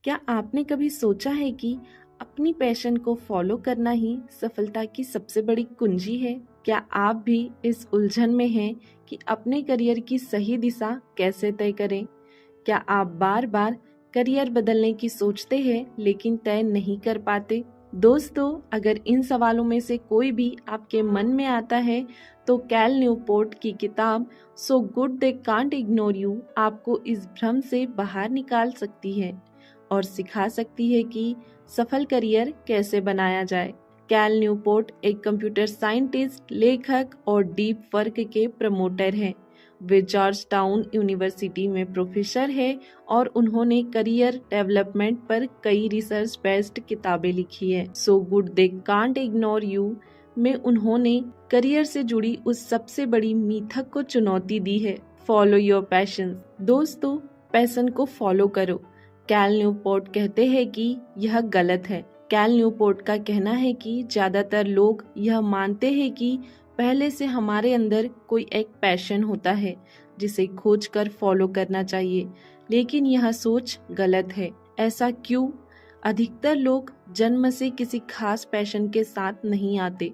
क्या आपने कभी सोचा है कि अपनी पैशन को फॉलो करना ही सफलता की सबसे बड़ी कुंजी है? क्या आप भी इस उलझन में हैं कि अपने करियर की सही दिशा कैसे तय करें? क्या आप बार-बार करियर बदलने की सोचते हैं लेकिन तय नहीं कर पाते? दोस्तों, अगर इन सवालों में से कोई भी आपके मन में आता है, तो कैल न्यूपोर्ट की किताब so good they can't ignore you आपको इस भ्रम से बाहर निकाल सकती है और सिखा सकती है कि सफल करियर कैसे बनाया जाए। कैल न्यूपोर्ट एक कंप्यूटर साइंटिस्ट, लेखक और डीप वर्क के प्रमोटर हैं। वे जॉर्ज टाउन यूनिवर्सिटी में प्रोफेसर है और उन्होंने करियर डेवलपमेंट पर कई रिसर्च बेस्ड किताबें लिखी है। So good they can't ignore you में उन्होंने करियर से जुड़ी उस सबसे बड़ी मिथक को चुनौती दी है, फॉलो योर पैशन। दोस्तों, पैशन को फॉलो करो। कैल न्यूपोर्ट कहते हैं कि यह गलत है। कैल न्यूपोर्ट का कहना है कि ज्यादातर लोग यह मानते हैं कि पहले से हमारे अंदर कोई एक पैशन होता है जिसे खोजकर फॉलो करना चाहिए, लेकिन यह सोच गलत है। ऐसा क्यों? अधिकतर लोग जन्म से किसी खास पैशन के साथ नहीं आते।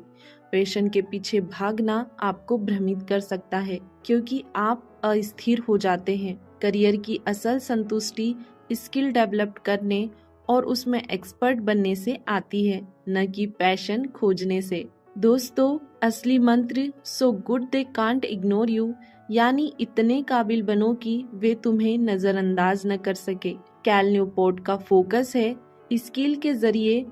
पैशन के पीछे भागना आपको भ्रमित कर सकता है क्योंकि आप अस्थिर हो जाते हैं। करियर की असल संतुष्टि स्किल डेवलप करने और उसमें एक्सपर्ट बनने से आती है, न कि पैशन खोजने से। दोस्तों, असली मंत्र so good they can't ignore you यानी इतने काबिल बनो कि वे तुम्हें नजरअंदाज न कर सके। कैल न्यूपोर्ट का फोकस है स्किल के जरिए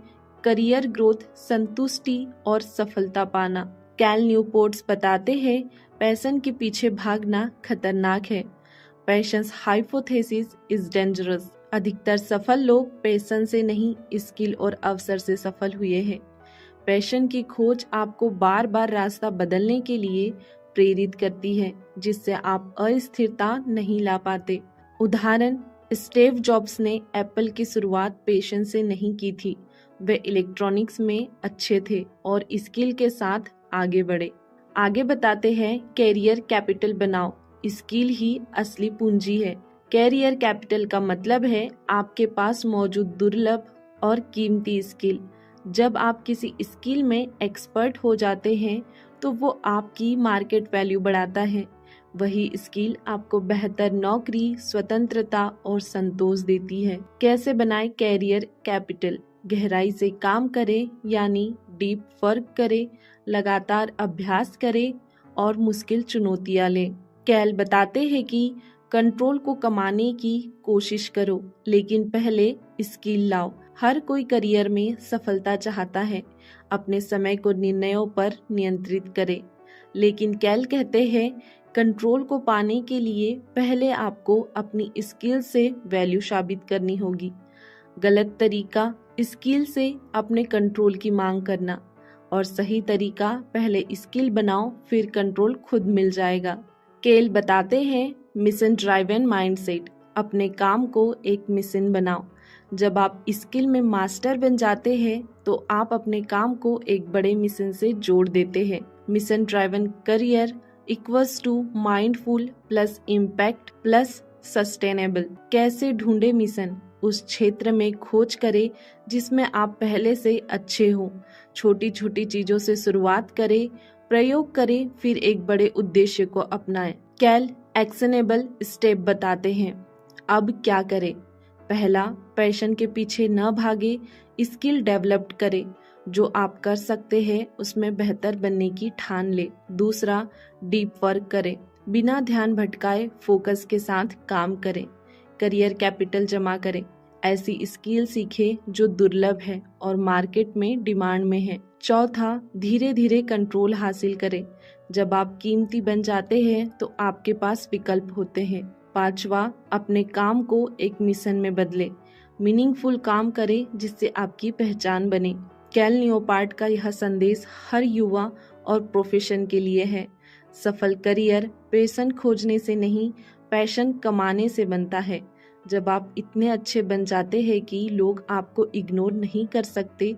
करियर ग्रोथ, संतुष्टि और सफलता पाना। कैल न्यूपोर्ट्स बताते हैं पैशन के पीछे भागना खतरनाक है। Patience hypothesis is dangerous. अधिकतर सफल लोग पैशन से नहीं, स्किल और अवसर से सफल हुए हैं। पैशन की खोज आपको बार बार रास्ता बदलने के लिए प्रेरित करती है, जिससे आप अस्थिरता नहीं ला पाते। उदाहरण, स्टीव जॉब्स ने एप्पल की शुरुआत पैशन से नहीं की थी। वे इलेक्ट्रॉनिक्स में अच्छे थे और स्किल के साथ आगे बढ़े। आगे बताते हैं कैरियर कैपिटल बनाओ, स्किल ही असली पूंजी है। कैरियर कैपिटल का मतलब है आपके पास मौजूद दुर्लभ और कीमती स्किल। जब आप किसी स्किल में एक्सपर्ट हो जाते हैं तो वो आपकी मार्केट वैल्यू बढ़ाता है। वही स्किल आपको बेहतर नौकरी, स्वतंत्रता और संतोष देती है। कैसे बनाए कैरियर कैपिटल? गहराई से काम करें यानी डीप वर्क करें, लगातार अभ्यास करें और मुश्किल चुनौतियां लें। कैल बताते हैं कि कंट्रोल को कमाने की कोशिश करो, लेकिन पहले स्किल लाओ। हर कोई करियर में सफलता चाहता है। अपने समय को निर्णयों पर नियंत्रित करें, लेकिन कैल कहते हैं कंट्रोल को पाने के लिए पहले आपको अपनी स्किल से वैल्यू साबित करनी होगी। गलत तरीका स्किल से अपने कंट्रोल की मांग करना, और सही तरीका पहले स्किल बनाओ फिर कंट्रोल खुद मिल जाएगा। केल बताते हैं मिशन ड्राइवन माइंडसेट। अपने काम को एक मिशन बनाओ। जब आप स्किल में मास्टर बन जाते हैं तो आप अपने काम को एक बड़े मिशन से जोड़ देते हैं। Mission driven career equals to mindful plus impact plus sustainable. कैसे ढूंढे मिशन? उस क्षेत्र में खोज करें जिसमें आप पहले से अच्छे हो। छोटी छोटी चीजों से शुरुआत करें, प्रयोग करें, फिर एक बड़े उद्देश्य को अपनाएं। कैल एक्शनेबल स्टेप बताते हैं। अब क्या करें? पहला, पैशन के पीछे न भागे, स्किल डेवलप करें। जो आप कर सकते हैं उसमें बेहतर बनने की ठान ले। दूसरा, डीप वर्क करें, बिना ध्यान भटकाए फोकस के साथ काम करें। करियर कैपिटल जमा करें, ऐसी स्किल सीखें जो दुर्लभ है और मार्केट में डिमांड में है। चौथा, धीरे धीरे कंट्रोल हासिल करें। जब आप कीमती बन जाते हैं तो आपके पास विकल्प होते हैं। पांचवा, अपने काम को एक मिशन में बदले, मीनिंगफुल काम करें जिससे आपकी पहचान बने। कैल न्यूपोर्ट का यह संदेश हर युवा और प्रोफेशन के लिए है। सफल करियर पैशन खोजने से नहीं, पैशन कमाने से बनता है। जब आप इतने अच्छे बन जाते हैं कि लोग आपको इग्नोर नहीं कर सकते,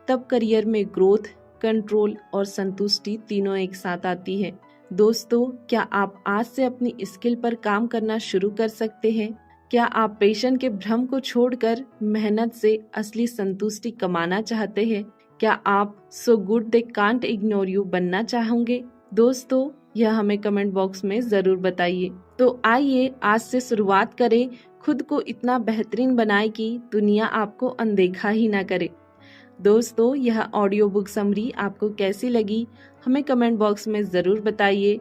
तब करियर में ग्रोथ, कंट्रोल और संतुष्टि तीनों एक साथ आती है। दोस्तों, क्या आप आज से अपनी स्किल पर काम करना शुरू कर सकते हैं? क्या आप पैशन के भ्रम को छोड़कर मेहनत से असली संतुष्टि कमाना चाहते हैं? क्या आप so good they can't ignore you बनना चाहोगे? दोस्तों, यह हमें कमेंट बॉक्स में जरूर बताइए। तो आइए आज से शुरुआत करें, खुद को इतना बेहतरीन बनाए कि दुनिया आपको अनदेखा ही ना करे। दोस्तों, यह ऑडियो बुक समरी आपको कैसी लगी हमें कमेंट बॉक्स में ज़रूर बताइए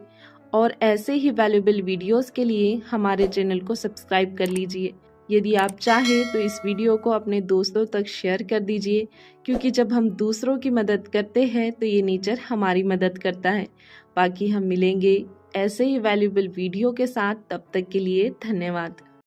और ऐसे ही वैल्यूएबल वीडियोस के लिए हमारे चैनल को सब्सक्राइब कर लीजिए। यदि आप चाहें तो इस वीडियो को अपने दोस्तों तक शेयर कर दीजिए, क्योंकि जब हम दूसरों की मदद करते हैं तो ये नेचर हमारी मदद करता है। बाकी हम मिलेंगे ऐसे ही वैल्यूएबल वीडियो के साथ, तब तक के लिए धन्यवाद।